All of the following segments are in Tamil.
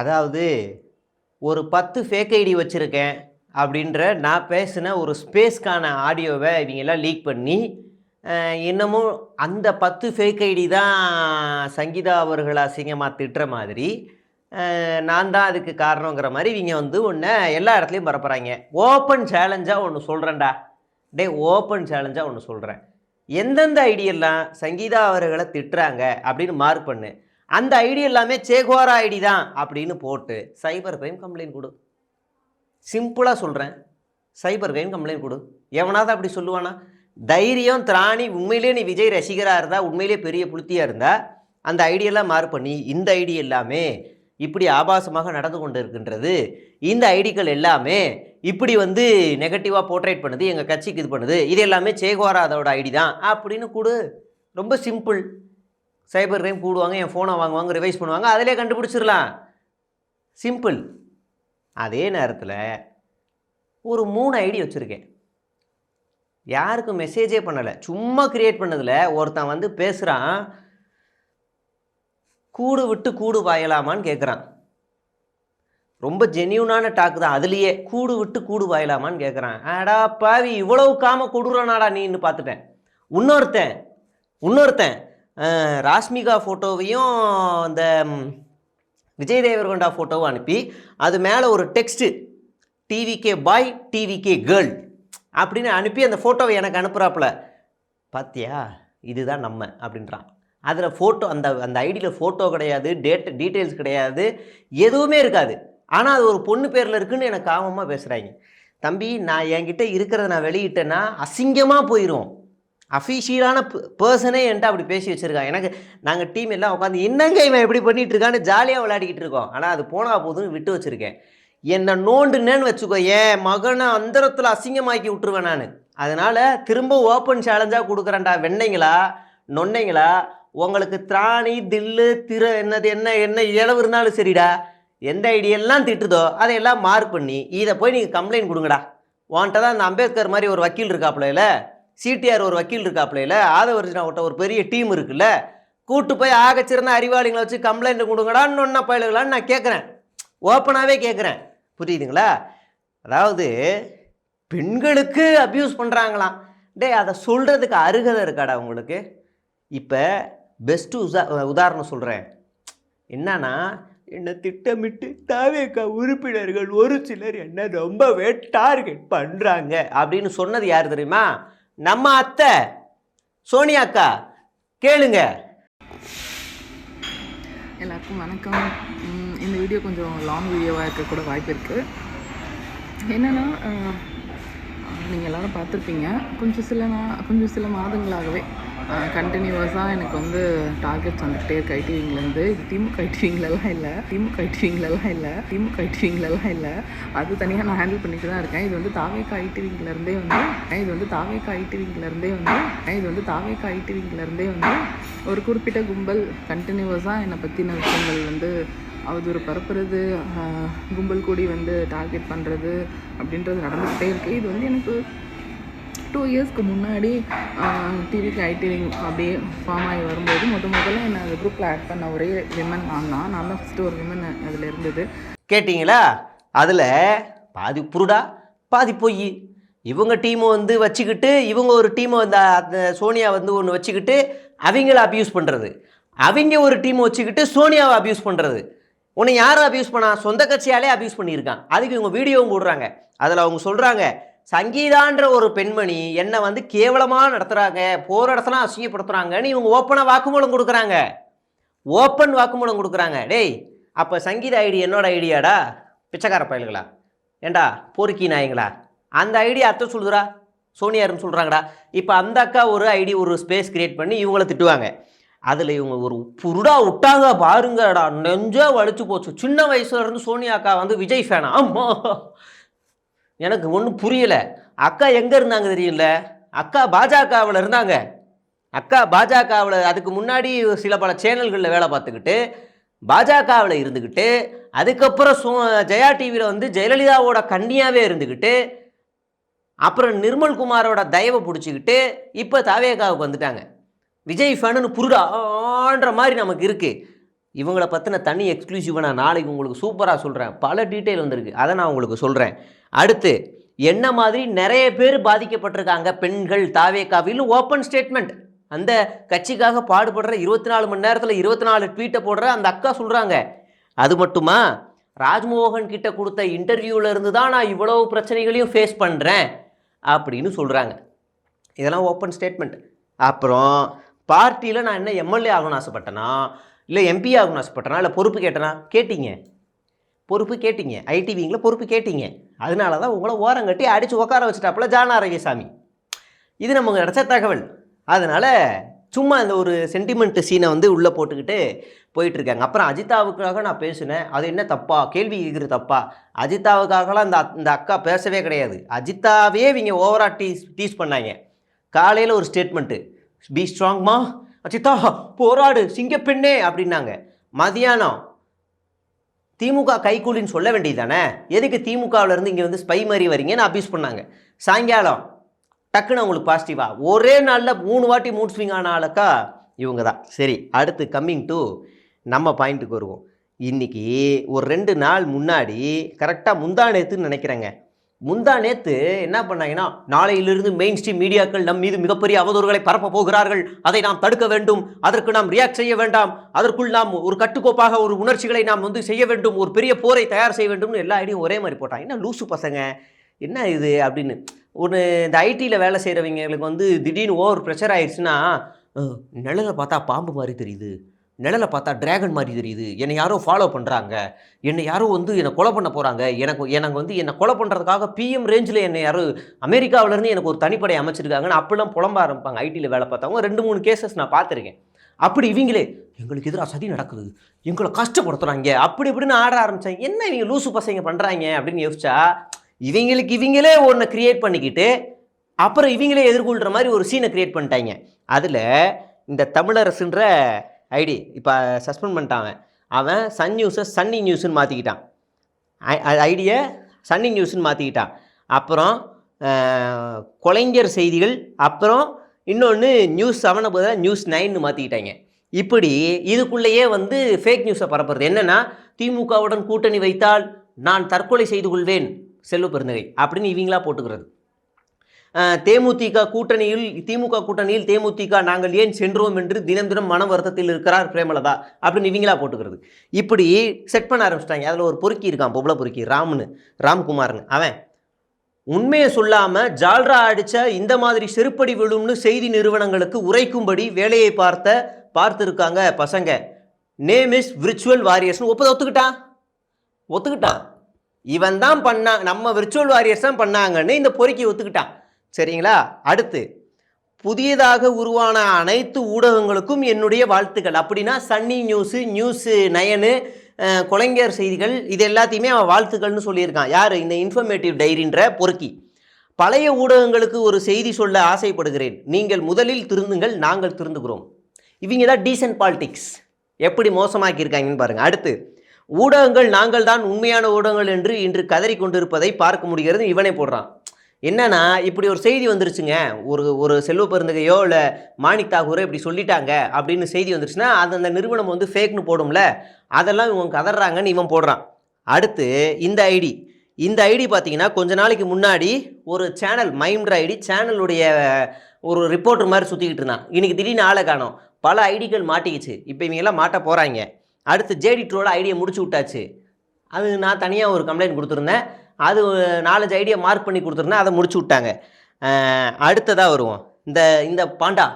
அதாவது ஒரு 10 ஃபேக் ஐடி வச்சுருக்கேன் அப்படின்ற நான் பேசின ஒரு ஸ்பேஸ்க்கான ஆடியோவை இவங்கெல்லாம் லீக் பண்ணி இன்னமும் அந்த 10 ஃபேக் ஐடி தான் சங்கீதா அவர்கள் அசிங்கமாக திட்டுற மாதிரி நான் தான் அதுக்கு காரணங்கிற மாதிரி இவங்க வந்து ஒன்று எல்லா இடத்துலையும் பரப்புகிறாங்க. ஓப்பன் சேலஞ்சாக ஒன்று சொல்கிறேன்டா, ஓப்பன் சேலஞ்சாக ஒன்று சொல்கிறேன். எந்தெந்த ஐடியெல்லாம் சங்கீதா அவர்களை திட்டுறாங்க அப்படின்னு மார்க் பண்ணு. அந்த ஐடி எல்லாமே சேகுவாரா ஐடி தான் அப்படின்னு போட்டு சைபர் கிரைம் கம்ப்ளைண்ட் கொடு. சிம்பிளாக சொல்கிறேன், சைபர் கிரைம் கம்ப்ளைண்ட் கொடு. எவனாவது அப்படி சொல்லுவானா? தைரியம் திராணி உண்மையிலே நீ விஜய் ரசிகராக இருந்தால், உண்மையிலே பெரிய புளுத்தியாக இருந்தால் அந்த ஐடியெல்லாம் மார்க் பண்ணி இந்த ஐடி எல்லாமே இப்படி ஆபாசமாக நடந்து கொண்டு இருக்கின்றது, இந்த ஐடிகள் எல்லாமே இப்படி வந்து நெகட்டிவாக போர்ட்ரேட் பண்ணுது, எங்கள் கட்சிக்கு இது பண்ணுது, இது எல்லாமே சேகுவாரா அதோட ஐடி தான் அப்படின்னு கொடு. ரொம்ப சிம்பிள். சைபர் கிரைம் கூடுவாங்க, என் ஃபோனை வாங்குவாங்க, ரிவைஸ் பண்ணுவாங்க, அதிலே கண்டுபிடிச்சிடலாம். சிம்பிள். அதே நேரத்தில் ஒரு 3 ஐடி வச்சுருக்கேன், யாருக்கும் மெசேஜே பண்ணலை, சும்மா கிரியேட் பண்ணதில் ஒருத்தன் வந்து பேசுகிறான், கூடு விட்டு கூடு பாயலாமான்னு கேட்குறான். ரொம்ப ஜென்யூனான டாக்கு தான், அதுலேயே கூடு விட்டு கூடு பாயலாமான்னு கேட்குறான். ஆடா பாவி, இவ்வளவு காம கொடுறானாடா நீன்னு பார்த்துட்டேன். இன்னொருத்தன் ராஷ்மிகா ஃபோட்டோவையும் இந்த விஜய் தேவர்கொண்டா ஃபோட்டோவும் அனுப்பி அது மேலே ஒரு டெக்ஸ்ட்டு டிவிகே பாய் டிவிகே கேர்ள் அப்படின்னு அனுப்பி அந்த ஃபோட்டோவை எனக்கு அனுப்புகிறாப்புல. பார்த்தியா, இதுதான் நம்ம அப்படின்றான். அதில் ஃபோட்டோ அந்த ஐடியில் ஃபோட்டோ கிடையாது, டீட்டெயில்ஸ் கிடையாது, எதுவுமே இருக்காது. ஆனால் அது ஒரு பொண்ணு பேரில் இருக்குதுன்னு எனக்கு காமமாக பேசுகிறாங்க. தம்பி, நான் என்கிட்ட இருக்கிறத நான் வெளியிட்டேன்னா அசிங்கமாக போயிடும். அஃபீஷியலான பர்சனே என்கிட்ட அப்படி பேசி வச்சுருக்காங்க. எனக்கு நாங்கள் டீம் எல்லாம் உட்காந்து என்னங்க இவன் எப்படி பண்ணிகிட்டு இருக்கான்னு ஜாலியாக விளையாடிக்கிட்டு இருக்கோம். ஆனால் அது போனால் போதுன்னு விட்டு வச்சுருக்கேன். என்னை நோண்டுனேன்னு வச்சுக்கோ, என் மகனை அந்தரத்தில் அசிங்கமாக்கி விட்டுருவேன் நான். அதனால் திரும்ப ஓப்பன் சேலஞ்சாக கொடுக்குறேன்டா. வெண்ணைங்களா நொன்னைங்களா, உங்களுக்கு திராணி தில்லு என்ன இளவு இருந்தாலும் சரிடா, எந்த ஐடியெல்லாம் திட்டுதோ அதையெல்லாம் மார்க் பண்ணி இதை போய் நீங்கள் கம்ப்ளைண்ட் கொடுங்கடா. உன்கிட்ட தான் அந்த அம்பேத்கர் மாதிரி ஒரு வக்கீல் இருக்காப்புல, சிடிஆர் ஒரு வக்கீல் இருக்காப்புல, ஆதவர்ஜினாவிட்ட ஒரு பெரிய டீம் இருக்குல்ல, கூட்டு போய் ஆகச்சிறந்த அறிவாளிகளை வச்சு கம்ப்ளைண்ட் கொடுங்கடான்னு ஒன்றா பயிலுங்களான்னு நான் கேட்குறேன், ஓப்பனாகவே கேட்குறேன். புரியுதுங்களா? அதாவது பெண்களுக்கு அப்யூஸ் பண்ணுறாங்களாம். அதை சொல்கிறதுக்கு அருகதை இருக்காடா உங்களுக்கு? இப்போ பெஸ்ட்டு உதாரணம் சொல்கிறேன். என்னன்னா, என்னை திட்டமிட்டு தாவேக்கா உறுப்பினர்கள் ஒரு சிலர் என்ன ரொம்பவே டார்கெட் பண்ணுறாங்க அப்படின்னு சொன்னது யார் தெரியுமா? நம்ம அத்தை சோனியாக்கா. கேளுங்க. எல்லாருக்கும் வணக்கம். இந்த வீடியோ கொஞ்சம் லாங் வீடியோவாக இருக்க கூட வாய்ப்பு இருக்குது. என்னென்னா, நீங்கள் எல்லோரும் பார்த்துருப்பீங்க, கொஞ்சம் சில மாதங்களாகவே கண்டினியூவஸாக எனக்கு வந்து டார்கெட்ஸ் வந்துக்கிட்டே இருக்கு ஐடிவிங்லேருந்து. இது திமுக ஐடிவிங்லலாம் இல்லை, அது தனியாக நான் ஹேண்டில் பண்ணிட்டு தான் இருக்கேன். இது வந்து தாவேக்கா ஐடிவிங்லேருந்தே வந்து ஒரு குறிப்பிட்ட கும்பல் கண்டினியூவஸாக என்னை பற்றின விஷயங்கள் வந்து அவதூறு பரப்புறது, கும்பல் கூடி வந்து டார்கெட் பண்ணுறது அப்படின்றது நடந்துக்கிட்டே இருக்குது. இது வந்து எனக்கு 2 இயர்ஸ்க்கு முன்னாடி டிவிக்கு ஐடிவிங் அப்படியே ஃபார்ம் ஆகி வரும்போது முதல்ல என்னை அந்த குரூப்பில் ஆட் பண்ண ஒரே விமன் நான் தான் ஃபஸ்ட்டு ஒரு விமன் அதில் இருந்தது. கேட்டிங்களா? அதில் பாதி புருடா பாதி பொய். இவங்க டீமை வந்து வச்சுக்கிட்டு, இவங்க ஒரு டீமை வந்து அந்த சோனியா வந்து ஒன்று வச்சுக்கிட்டு அவங்கள அப்யூஸ் பண்ணுறது, அவங்க ஒரு டீமை வச்சுக்கிட்டு சோனியாவை அப்யூஸ் பண்ணுறது. உன்னை யாரும் அப்யூஸ் பண்ணா? சொந்த கட்சியாலே அப்யூஸ் பண்ணியிருக்கான். அதுக்கு இவங்க வீடியோவும் போடுறாங்க. அதில் அவங்க சொல்கிறாங்க, சங்கீதான்ற ஒரு பெண்மணி என்னை வந்து கேவலமாக நடத்துகிறாங்க, போகிற இடத்துல அசிங்கப்படுத்துகிறாங்கன்னு இவங்க ஓப்பனாக வாக்குமூலம் கொடுக்குறாங்க. டேய், அப்போ சங்கீதா ஐடி என்னோட ஐடியாடா? பிச்சைக்கார பயல்களா, ஏண்டா பொறுக்கி நாயங்களா? அந்த ஐடி அர்த்தம் சொல்லுதுரா, சோனியாருன்னு சொல்கிறாங்கடா. இப்போ அந்த அக்கா ஒரு ஐடி ஒரு ஸ்பேஸ் கிரியேட் பண்ணி இவங்கள திட்டுவாங்க. அதில் இவங்க ஒரு புருடா விட்டாங்க பாருங்கடா, நெஞ்சா வலிச்சு போச்சு. சின்ன வயசுலேருந்து சோனியா அக்கா வந்து விஜய் ஃபேனா? அம்மா, எனக்கு ஒன்றும் புரியலை. அக்கா எங்கே இருந்தாங்க தெரியல. அக்கா பாஜகவில் இருந்தாங்க. அதுக்கு முன்னாடி பல சேனல்களில் வேலை பார்த்துக்கிட்டு பாஜகவில் இருந்துக்கிட்டு, அதுக்கப்புறம் ஜெயா டிவியில் வந்து ஜெயலலிதாவோட கன்னியாவே இருந்துக்கிட்டு, அப்புறம் நிர்மல் குமாரோட தயவை பிடிச்சிக்கிட்டு இப்போ தாவேகாவுக்கு வந்துட்டாங்க. விஜய் ஃபேனுன்னு புருடான்ற மாதிரி நமக்கு இருக்குது. இவங்களை பற்றின தனி எக்ஸ்க்ளூசிவாக நான் நாளைக்கு உங்களுக்கு சூப்பராக சொல்கிறேன். பல டீட்டெயில் வந்திருக்கு, அதை நான் உங்களுக்கு சொல்கிறேன். அடுத்து என்ன மாதிரி நிறைய பேர் பாதிக்கப்பட்டிருக்காங்க பெண்கள் தாவேகாவில். Open statement. அந்த கட்சிக்காக பாடுபடுற 24 மணி நேரத்தில் 24 ட்வீட்டை போடுற அந்த அக்கா சொல்கிறாங்க. அது மட்டுமா, ராஜ்மோகன் கிட்ட கொடுத்த இன்டர்வியூவில் இருந்து தான் நான் இவ்வளவு பிரச்சனைகளையும் ஃபேஸ் பண்ணுறேன் அப்படின்னு சொல்கிறாங்க. இதெல்லாம் ஓப்பன் ஸ்டேட்மெண்ட். அப்புறம் பார்ட்டியில் நான் என்ன எம்எல்ஏ ஆகணும்னு ஆசைப்பட்டேனா, இல்லை எம்பி ஆகணும்னு ஆசைப்பட்டேனா, இல்லை பொறுப்பு கேட்டேனா? கேட்டீங்க, பொறுப்பு கேட்டீங்க. ஐடிவிங்கில் பொறுப்பு கேட்டீங்க. அதனால தான் உங்களை ஓரங்கட்டி அடித்து உட்கார வச்சுட்டாப்புல ஜான ஆரோக்கியசாமி. இது நமக்கு கிடைச்ச தகவல். அதனால் சும்மா இந்த ஒரு சென்டிமெண்ட் சீனை வந்து உள்ளே போட்டுக்கிட்டு போயிட்டுருக்காங்க. அப்புறம் அஜிதாவுக்காக நான் பேசினேன், அது என்ன தப்பா? கேள்வி கேட்குறது தப்பா? அஜிதாவுக்காகலாம் இந்த அக்கா பேசவே கிடையாது. அஜிதாவே இவங்க ஓவராக டீஸ் பண்ணாங்க. காலையில் ஒரு ஸ்டேட்மெண்ட்டு, பி ஸ்ட்ராங்மா அஜிதா, போராடு சிங்கப்பெண்ணே அப்படின்னாங்க. மதியானம் திமுக கைக்கூலின்னு சொல்ல வேண்டியது தானே, எதுக்கு திமுகவிலேருந்து இங்கே வந்து ஸ்பை மாதிரி வரீங்கன்னு அபியூஸ் பண்ணாங்க. சாயங்காலம் டக்குன்னு அவங்களுக்கு பாசிட்டிவாக ஒரே நாளில் 3 வாட்டி மூட் ஸ்விங் ஆன ஆளுக்கா இவங்க தான். சரி, அடுத்து கம்மிங் டு நம்ம பாயிண்ட்டுக்கு வருவோம். இன்றைக்கி ஒரு 2 நாள் முன்னாடி, கரெக்டாக முந்தா நேற்றுன்னு நினைக்கிறேங்க, முந்தா நேற்று என்ன பண்ணாங்கன்னா, நாளையிலிருந்து மெயின் ஸ்ட்ரீம் மீடியாக்கள் நம் மீது மிகப்பெரிய அவதூறுகளை பரப்ப போகிறார்கள், அதை நாம் தடுக்க வேண்டும், அதற்கு நாம் ரியாக்ட் செய்ய வேண்டாம், அதற்குள் நாம் ஒரு கட்டுக்கோப்பாக ஒரு உணர்ச்சிகளை நாம் வந்து செய்ய வேண்டும், ஒரு பெரிய போரை தயார் செய்ய வேண்டும்னு எல்லா ஐடியும் ஒரே மாதிரி போட்டாங்க. என்ன லூசு பசங்க, என்ன இது அப்படின்னு. ஒரு இந்த ஐடியில் வேலை செய்கிறவங்களுக்கு வந்து திடீர்னு ஓவர் ப்ரெஷர் ஆயிடுச்சுன்னா, நிழலை பார்த்தா பாம்பு மாதிரி தெரியுது, நிழலை பார்த்தா டிராகன் மாதிரி தெரியுது, என்னை யாரோ ஃபாலோ பண்ணுறாங்க, என்னை யாரோ வந்து என்னை கொலை பண்ண போகிறாங்க, எனக்கு வந்து என்னை கொலை பண்ணுறதுக்காக பிஎம் ரேஞ்சில் என்னை யாரும் அமெரிக்காவிலேருந்து எனக்கு ஒரு தனிப்படை அமைச்சிருக்காங்கன்னு அப்படிலாம் புலம்ப ஆரம்பிப்பாங்க. ஐடியில் வேலை பார்த்தவங்க 2-3 கேசஸ் நான் பார்த்துருக்கேன். அப்படி இவங்களே எங்களுக்கு எதிராக சதி நடக்குது, எங்களை கஷ்டப்படுத்துகிறாங்க, அப்படி இப்படின்னு ஆட ஆரம்பித்தாங்க. என்ன இவங்க லூசு பசங்க பண்ணுறாங்க அப்படின்னு யோசிச்சா, இவங்களே ஒன்றை க்ரியேட் பண்ணிக்கிட்டு அப்புறம் இவங்களே எதிர்கொள்கிற மாதிரி ஒரு சீனை க்ரியேட் பண்ணிட்டாங்க. அதில் இந்த தமிழரசுன்ற ஐடி இப்போ சஸ்பெண்ட் பண்ணிட்டான். அவன் சன் நியூஸை சன்னி நியூஸ்ன்னு மாற்றிக்கிட்டான், ஐடியை சன்னி நியூஸ்ன்னு மாற்றிக்கிட்டான். அப்புறம் கொலைஞர் செய்திகள், அப்புறம் இன்னொன்று நியூஸ் 7 பதிலாக நியூஸ் 9ன்னு மாற்றிக்கிட்டாங்க. இப்படி இதுக்குள்ளேயே வந்து ஃபேக் நியூஸை பரப்புறது. என்னென்னா, திமுகவுடன் கூட்டணி வைத்தால் நான் தற்கொலை செய்து கொள்வேன் செல்வ பெருந்தகை அப்படின்னு இவங்களா போட்டுக்கிறது. திமுக கூட்டணியில் தேமுதிக நாங்கள் ஏன் சென்றோம் என்று தினம் தினம் மன வருத்தத்தில் இருக்கிறார் பிரேமலதா அப்படின்னு இவங்களா போட்டுக்கிறது. இப்படி செட் பண்ண ஆரம்பிச்சிட்டாங்க. அதில் ஒரு பொறுக்கி இருக்கான், பொம்பளை பொறுக்கி, ராம்குமார்னு. அவன் உண்மையை சொல்லாமல் ஜால்ரா அடித்த இந்த மாதிரி செருப்படி விழும்னு செய்தி நிறுவனங்களுக்கு உரைக்கும்படி வேலையை பார்த்துருக்காங்க பசங்க. நேம் இஸ் விர்ச்சுவல் வாரியர்ஸ்னு ஒத்துக்கிட்டான். இவன் தான் பண்ணான், நம்ம விர்ச்சுவல் வாரியர்ஸ் தான் பண்ணாங்கன்னு இந்த பொறுக்கி ஒத்துக்கிட்டான். சரிங்களா? அடுத்து, புதியதாக உருவான அனைத்து ஊடகங்களுக்கும் என்னுடைய வாழ்த்துக்கள் அப்படின்னா சன்னி நியூஸு, நியூஸ் 9, கொலைஞர் செய்திகள், இது எல்லாத்தையுமே அவன் வாழ்த்துக்கள்னு சொல்லியிருக்கான். யார்? இந்த இன்ஃபர்மேட்டிவ் டைரின்ற பொறுக்கி. பழைய ஊடகங்களுக்கு ஒரு செய்தி சொல்ல ஆசைப்படுகிறேன், நீங்கள் முதலில் திருந்துங்கள், நாங்கள் திருந்துகிறோம். இவங்க தான் டீசன்ட் பாலிடிக்ஸ் எப்படி மோசமாக்கியிருக்காங்கன்னு பாருங்கள். அடுத்து, ஊடகங்கள் நாங்கள் தான் உண்மையான ஊடகங்கள் என்று இன்று கதறி கொண்டிருப்பதை பார்க்க முடிகிறது இவனே போடுறான். என்னன்னா, இப்படி ஒரு செய்தி வந்துருச்சுங்க, ஒரு செல்வ பெருந்தகையோ இல்லை மாணிக் தாகூரோ இப்படி சொல்லிட்டாங்க அப்படின்னு செய்தி வந்துருச்சுன்னா அந்த நிறுவனம் வந்து ஃபேக்னு போடும்ல, அதெல்லாம் இவங்க கதறாங்கன்னு இவன் போடுறான். அடுத்து இந்த ஐடி பார்த்தீங்கன்னா, கொஞ்ச நாளைக்கு முன்னாடி ஒரு சேனல் மைம்ன்ற ஐடி சேனலுடைய ஒரு ரிப்போர்ட்டர் மாதிரி சுற்றிக்கிட்டு இருந்தான். இன்றைக்கி திடீர்னு ஆளை காணோம். பல ஐடிகள் மாட்டிக்கிச்சு. இப்போ இவங்கெல்லாம் மாட்ட போகிறாங்க. அடுத்து ஜேடி ட்ரோல ஐடியை முடிச்சு விட்டாச்சு. அது நான் தனியாக ஒரு கம்ப்ளைண்ட் கொடுத்துருந்தேன், அது 4-5 ஐடியா மார்க் பண்ணி கொடுத்துருந்தேன், அதை முடிச்சு விட்டாங்க. அடுத்ததாக வருவோம். இந்த பாண்டா,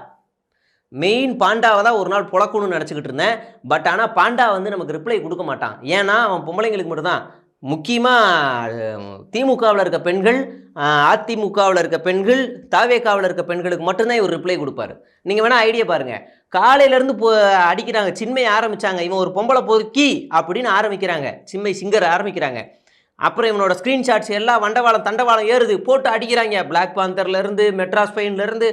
மெயின் பாண்டாவை தான் ஒரு நாள் புழக்கணும்னு நினச்சிக்கிட்டு இருந்தேன். பட் ஆனால் பாண்டா வந்து நமக்கு ரிப்ளை கொடுக்க மாட்டான். ஏன்னா அவன் பொம்பளைங்களுக்கு மட்டும்தான். முக்கியமாக திமுகவில் இருக்க பெண்கள், அதிமுகவில் இருக்க பெண்கள், தாவேகாவில் இருக்க பெண்களுக்கு மட்டும்தான் இவர் ரிப்ளை கொடுப்பாரு. நீங்கள் வேணால் ஐடியா பாருங்கள். காலையிலேருந்து அடிக்கிறாங்க. சின்மை ஆரம்பித்தாங்க, இவன் ஒரு பொம்பளை பொறுக்கி அப்படின்னு ஆரம்பிக்கிறாங்க, சின்மை சிங்கர் ஆரம்பிக்கிறாங்க. அப்புறம் இவனோட ஸ்க்ரீன்ஷாட்ஸ் எல்லாம் வண்டவாளம் தண்டவாளம் ஏறுது, போட்டு அடிக்கிறாங்க. பிளாக் பாந்தர்லேருந்து மெட்ராஸ் ஃபைன்லேருந்து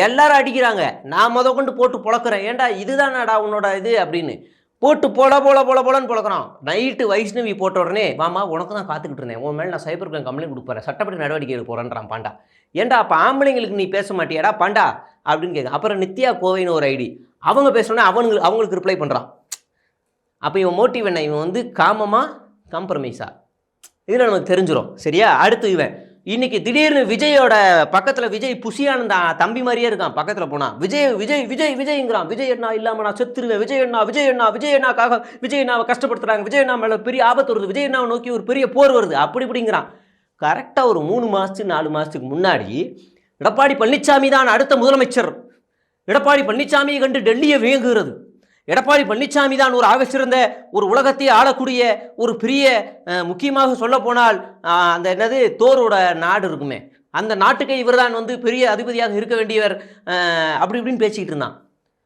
எல்லாரும் அடிக்கிறாங்க. நான் கொண்டு போட்டு பொழக்கிறேன், ஏன்டா இதுதானாடா உன்னோட இது அப்படின்னு போட்டு போலன்னு பொழக்கிறான். நைட்டு வைஷ்ணவி போட்ட உடனே, மாமா உனக்கு தான் காத்துக்கிட்டு இருந்தேன், உன் மேலே நான் சைபர் கிரைம் கம்ப்ளைண்ட் கொடுப்பேன், சட்டப்படி நடவடிக்கை எடுப்போறேன்றான் பாண்டா. ஏன்டா அப்போ ஆம்பளைங்களுக்கு நீ பேச மாட்டியாடா பாண்டா அப்படின்னு கேட்க. அப்புறம் நித்யா கோவைன்னு ஒரு ஐடி, அவங்க பேசணுன்னா அவங்களுக்கு ரிப்ளை பண்ணுறான். அப்போ இவன் மோட்டிவ் என்ன, இவன் வந்து காமமா காம்ப்ரமைஸா, இதில் நமக்கு தெரிஞ்சிடும். சரியா? அடுத்து இவன் இன்னைக்கு திடீர்னு விஜயோட பக்கத்தில் விஜய் புசியானந்தா தம்பி மாதிரியே இருக்கான். பக்கத்தில் போனால் விஜய் விஜய் விஜய் விஜய்ங்கிறான். விஜய் அண்ணா இல்லாமல் நான் செத்துருவேன், விஜய் அண்ணா விஜய் அண்ணா விஜய் அண்ணாக்காக விஜய் அண்ணாவை கஷ்டப்படுத்துறாங்க, விஜய் அண்ணா மேலே பெரிய ஆபத்து வருது, விஜய் அண்ணாவை நோக்கி ஒரு பெரிய போர் வருது, அப்படி இப்படிங்கிறான். கரெக்டாக ஒரு 3 மாதத்துக்கு 4 மாதத்துக்கு முன்னாடி எடப்பாடி பழனிசாமி தான் அடுத்த முதலமைச்சர், எடப்பாடி பழனிசாமியை கண்டு டெல்லியை வேங்குகிறது, எடப்பாடி பழனிசாமி தான் ஒரு ஆகச்சிறந்த ஒரு உலகத்தை ஆளக்கூடிய ஒரு பெரிய, முக்கியமாக சொல்ல போனால் அந்த என்னது தோரோட நாடு இருக்குமே, அந்த நாட்டுக்கு இவர் தான் வந்து பெரிய அதிபதியாக இருக்க வேண்டியவர், அப்படி இப்படின்னு பேசிக்கிட்டு இருந்தான்.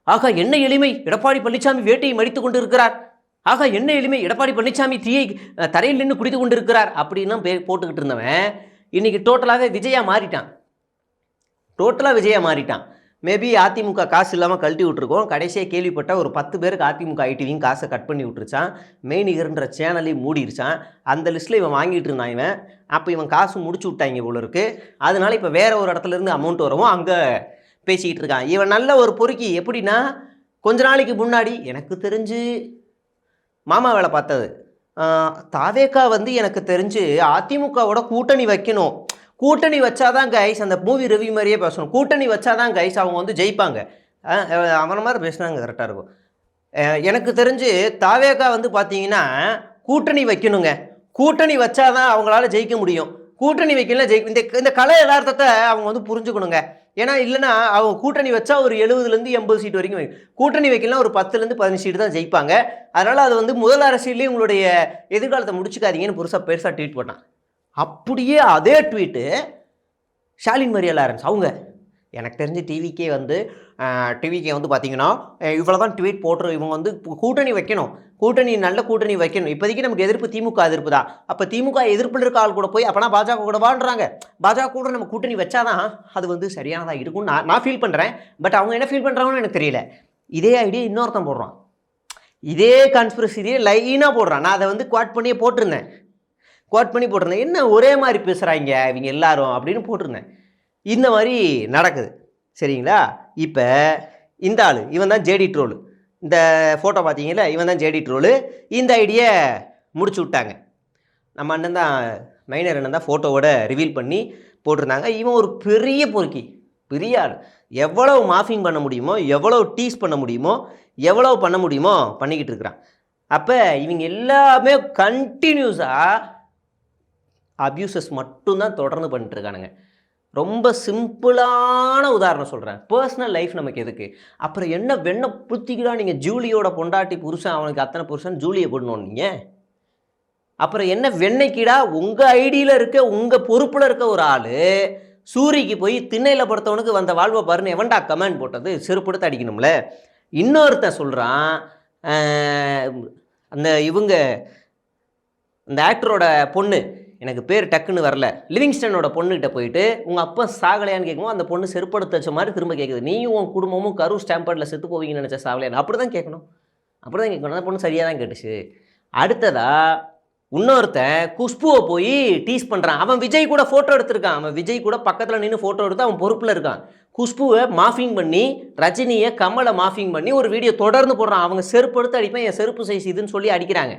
ஆக என்ன எளிமை, எடப்பாடி பழனிசாமி வேட்டையை மடித்து கொண்டு இருக்கிறார், ஆக என்ன எளிமை, எடப்பாடி பழனிசாமி தீயை தரையில் நின்று குடித்து கொண்டு இருக்கிறார் அப்படின்னு போட்டுக்கிட்டு இருந்தவன் இன்னைக்கு டோட்டலாகவே விஜயா மாறிட்டான். டோட்டலாக விஜயா மாறிட்டான். மேபி அதிமுக காசு இல்லாமல் கழட்டி விட்டுருக்கோம். கடைசியாக கேள்விப்பட்ட ஒரு 10 பேருக்கு அதிமுக ஐடிவியும் காசை கட் பண்ணி விட்டுருச்சான். மெய்நிகர்ன்ற சேனலையும் மூடிருச்சான். அந்த லிஸ்ட்டில் இவன் வாங்கிட்டு இருந்தான் இவன். அப்போ இவன் காசு முடிச்சு விட்டாங்க இவ்வளோ இருக்கு. அதனால இப்போ வேற ஒரு இடத்துலேருந்து அமௌண்ட் வரவும் அங்கே பேசிக்கிட்டு இருக்கான். இவன் நல்ல ஒரு பொறுக்கி. எப்படின்னா, கொஞ்ச நாளைக்கு முன்னாடி எனக்கு தெரிஞ்சு மாமா வேலை பார்த்தது தாவேக்கா வந்து எனக்கு தெரிஞ்சு அதிமுகவோட கூட்டணி வைக்கணும், கூட்டணி வச்சாதான் கைஸ், அந்த மூவி ரிவ்யூ மாதிரியே பேசணும், கூட்டணி வச்சாதான் கைஸ் அவங்க வந்து ஜெயிப்பாங்க, அவன மாதிரி பேசினாங்க கரெக்டாக இருக்கும். எனக்கு தெரிஞ்சு தாவேக்கா வந்து பார்த்தீங்கன்னா கூட்டணி வைக்கணுங்க, கூட்டணி வச்சாதான் அவங்களால ஜெயிக்க முடியும், கூட்டணி வைக்கல இந்த கலை யதார்த்தத்தை அவங்க வந்து புரிஞ்சுக்கணுங்க. ஏன்னா இல்லைன்னா அவங்க கூட்டணி வச்சா ஒரு 70லேருந்து 80 சீட் வரைக்கும், கூட்டணி வைக்கலாம் ஒரு 10லேருந்து 15 சீட்டு தான் ஜெயிப்பாங்க. அதனால் அது வந்து முதல் அரசியலே உங்களுடைய எதிர்காலத்தை முடிச்சுக்காதீங்கன்னு பெருசாக ட்வீட் பண்ணான். அப்படியே அதே ட்வீட்டு ஷாலின் மரியா லாரன்ஸ் அவங்க, எனக்கு தெரிஞ்சு டிவிக்கே வந்து பார்த்தீங்கன்னா இவ்வளோ தான் ட்வீட் போட்டுரு, இவங்க வந்து கூட்டணி வைக்கணும், கூட்டணி நல்ல கூட்டணி வைக்கணும், இப்போதைக்கு நமக்கு எதிர்ப்பு திமுக எதிர்ப்பு தான், அப்போ திமுக எதிர்ப்பில் இருக்க ஆள் கூட போய் அப்போனா பாஜக கூட வாழ்றாங்க, பாஜக கூட நம்ம கூட்டணி வச்சாதான் அது வந்து சரியானதாக இருக்கும்னு நான் ஃபீல் பண்ணுறேன். பட் அவங்க என்ன ஃபீல் பண்ணுறாங்கன்னு எனக்கு தெரியல. இதே ஐடியா இன்னொருத்தன் போடுறான், இதே கான்ஸ்பிரசியே லைனாக போடுறான். நான் அதை வந்து குவாட் பண்ணி போட்டிருந்தேன், என்ன ஒரே மாதிரி பேசுகிறாங்க இவங்க எல்லாரும் அப்படின்னு போட்டிருந்தேன். இந்த மாதிரி நடக்குது. சரிங்களா? இப்போ இந்த ஆள் இவன் தான் ஜேடி ட்ரோலு, இந்த ஃபோட்டோ பார்த்தீங்களா, இவன் தான் ஜேடி ட்ரோலு. இந்த ஐடியை முடிச்சு விட்டாங்க. நம்ம அண்ணன் தான், மைனர் அண்ணன் தான் ஃபோட்டோவோட ரிவீல் பண்ணி போட்டிருந்தாங்க. இவன் ஒரு பெரிய பொறுக்கி, பெரிய ஆள். எவ்வளோ மாஃபிங் பண்ண முடியுமோ, எவ்வளோ டீஸ் பண்ண முடியுமோ, எவ்வளோ பண்ண முடியுமோ பண்ணிக்கிட்டு இருக்கிறான். அப்போ இவங்க எல்லாமே கண்டினியூஸாக அப்யூசஸ் மட்டும்தான் தொடர்ந்து பண்ணிட்டு இருக்கானுங்க. ரொம்ப சிம்பிளான உதாரணம் சொல்கிறேன். பர்சனல் லைஃப் நமக்கு எதுக்கு? அப்புறம் என்ன வெண்ணை புத்திக்கலாம் நீங்கள் ஜூலியோட பொண்டாட்டி புருஷன், அவனுக்கு அத்தனை புருஷன் ஜூலியை போடணும் நீங்கள். அப்புறம் என்ன வெண்ணெய்க்கிடா உங்கள் ஐடியில் இருக்க உங்கள் பொறுப்பில் இருக்க ஒரு ஆள் சூரிக்கு போய் திண்ணையில் படுத்தவனுக்கு வந்த வாழ்வை பாருன்னு எவன்டா கமெண்ட் போட்டது? செருப்படுத்து அடிக்கணும்ல. இன்னொருத்தன் சொல்கிறான், அந்த அந்த ஆக்டரோட பொண்ணு, எனக்கு பேர் டக்குன்னு வரல, லிவிங்ஸ்டனோட பொண்ணுகிட்ட போயிட்டு உங்கள் அப்பா சாகலையான்னு கேட்கும்போது அந்த பொண்ணு செருப்படுத்த வச்ச மாதிரி திரும்ப கேட்குது, நீயும் உன் குடும்பமும் கரூர் ஸ்டாம்பர்டில் செத்து போவீங்கன்னு நினச்ச சாகலையான்னு. அப்படி தான் கேட்கணும், அந்த பொண்ணு சரியாக தான் கேட்டுச்சு. அடுத்ததா இன்னொருத்தன் குஷ்புவை போய் டீஸ் பண்ணுறான். அவன் விஜய் கூட ஃபோட்டோ எடுத்திருக்கான், அவன் விஜய் கூட பக்கத்தில் நின்று ஃபோட்டோ எடுத்து அவன் பொறுப்பில் இருக்கான். குஷ்புவை மாஃபிங் பண்ணி, ரஜினியை கமலை மாஃபிங் பண்ணி ஒரு வீடியோ தொடர்ந்து போடுறான். அவங்க செருப்பு எடுத்து அடிப்பேன், என் செருப்பு சைஸ் இதுன்னு சொல்லி அடிக்கிறாங்க.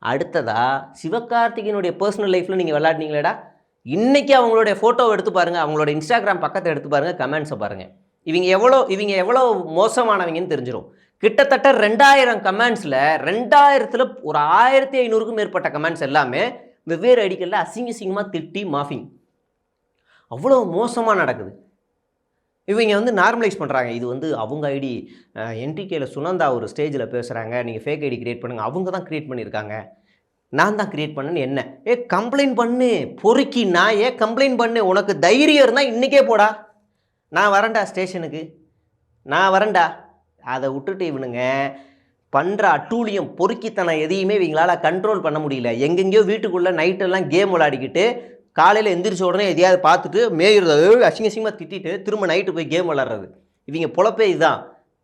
அடுத்ததா சிவகார்த்திகேயனுடைய பர்சனல் லைஃப்பில் நீங்கள் விளையாடினீங்களேடா, இன்றைக்கி அவங்களுடைய ஃபோட்டோவை எடுத்து பாருங்கள், அவங்களோட இன்ஸ்டாகிராம் பக்கத்தை எடுத்து பாருங்கள், கமெண்ட்ஸை பாருங்கள். இவங்க எவ்வளோ மோசமானவங்கன்னு தெரிஞ்சிடும். கிட்டத்தட்ட 2000 கமெண்ட்ஸில் 2000ல் ஒரு 1500க்கும் மேற்பட்ட கமெண்ட்ஸ் எல்லாமே வெவ்வேறு ஐடிகளில் அசிங்கமாக திட்டி மாஃபிங். அவ்வளோ மோசமாக நடக்குது. இவங்க வந்து நார்மலைஸ் பண்ணுறாங்க. இது வந்து அவங்க ஐடி, என்டிகேல சுனந்தா ஒரு ஸ்டேஜில் பேசுகிறாங்க, நீங்கள் ஃபேக் ஐடி க்ரியேட் பண்ணுங்கள், அவங்க தான் க்ரியேட் பண்ணியிருக்காங்க, நான் தான் க்ரியேட் பண்ணேன்னு. என்ன கம்ப்ளைண்ட் பண்ணு பொறுக்கி, நான் கம்ப்ளைண்ட் பண்ணு, உனக்கு தைரியம் இருந்தால் இன்றைக்கே போடா, நான் வரேன்டா ஸ்டேஷனுக்கு, நான் வரேன்டா. அதை விட்டுட்டு இவனுங்க பண்ணுற அட்டூழியம் பொறுக்கித்தனம் எதையுமே இவங்களால் கண்ட்ரோல் பண்ண முடியல. எங்கெங்கேயோ வீட்டுக்குள்ளே நைட்டெல்லாம் கேம் விளையாடிக்கிட்டு காலையில் எந்திரிச்ச உடனே எதையாவது பார்த்துட்டு மேயுறது, அசிங்கமாக திட்டிட்டு திரும்ப நைட்டு போய் கேம் விளாட்றது. இவங்க பொழப்பே இதுதான்.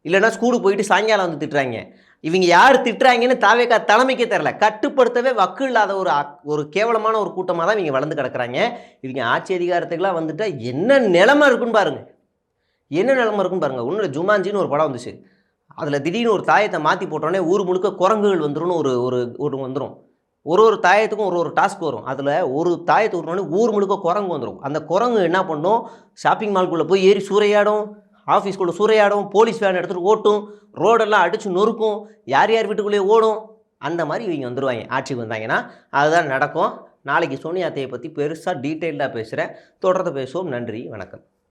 இல்லைனா ஸ்கூலுக்கு போயிட்டு சாயங்காலம் வந்து திட்டுறாங்க. இவங்க யார் திட்டுறாங்கன்னு தாவேக்கா தலைமைக்கே தெரில. கட்டுப்படுத்தவே வக்கு இல்லாத ஒரு கேவலமான ஒரு கூட்டமாக தான் இவங்க வளர்ந்து கிடக்குறாங்க. இவங்க ஆட்சி அதிகாரத்துக்கெலாம் வந்துட்டால் என்ன நிலைமை இருக்குன்னு பாருங்கள், என்ன நிலைமை இருக்குன்னு பாருங்கள். ஒன்றும் ஜுமான்ஜின்னு ஒரு படம் வந்துச்சு, அதில் திடீர்னு ஒரு தாயத்தை மாற்றி போட்டோடனே ஊர் முழுக்க குரங்குகள் வந்துரும்னு ஒரு ஒரு ஒரு வந்துடும். ஒரு தாயத்துக்கும் ஒரு டாஸ்க் வரும். அதில் ஒரு தாயத்தை விட்டோடனே ஊர் முழுக்க குரங்கு வந்துடும். அந்த குரங்கு என்ன பண்ணும், ஷாப்பிங் மால்குள்ளே போய் ஏறி சூறையாடும், ஆஃபீஸ்குள்ளே சூறையாடும், போலீஸ் வேன் எடுத்துகிட்டு ஓட்டும், ரோடெல்லாம் அடித்து நொறுக்கும், யார் யார் வீட்டுக்குள்ளேயே ஓடும். அந்த மாதிரி இவங்க வந்துடுவாங்க ஆட்சிக்கு வந்தாங்கன்னா. அதுதான் நடக்கும். நாளைக்கு சோனியா அத்தையை பற்றி பெருசாக டீட்டெயில்டாக பேசுகிறேன். தொடர்ந்து பேசுவோம். நன்றி, வணக்கம்.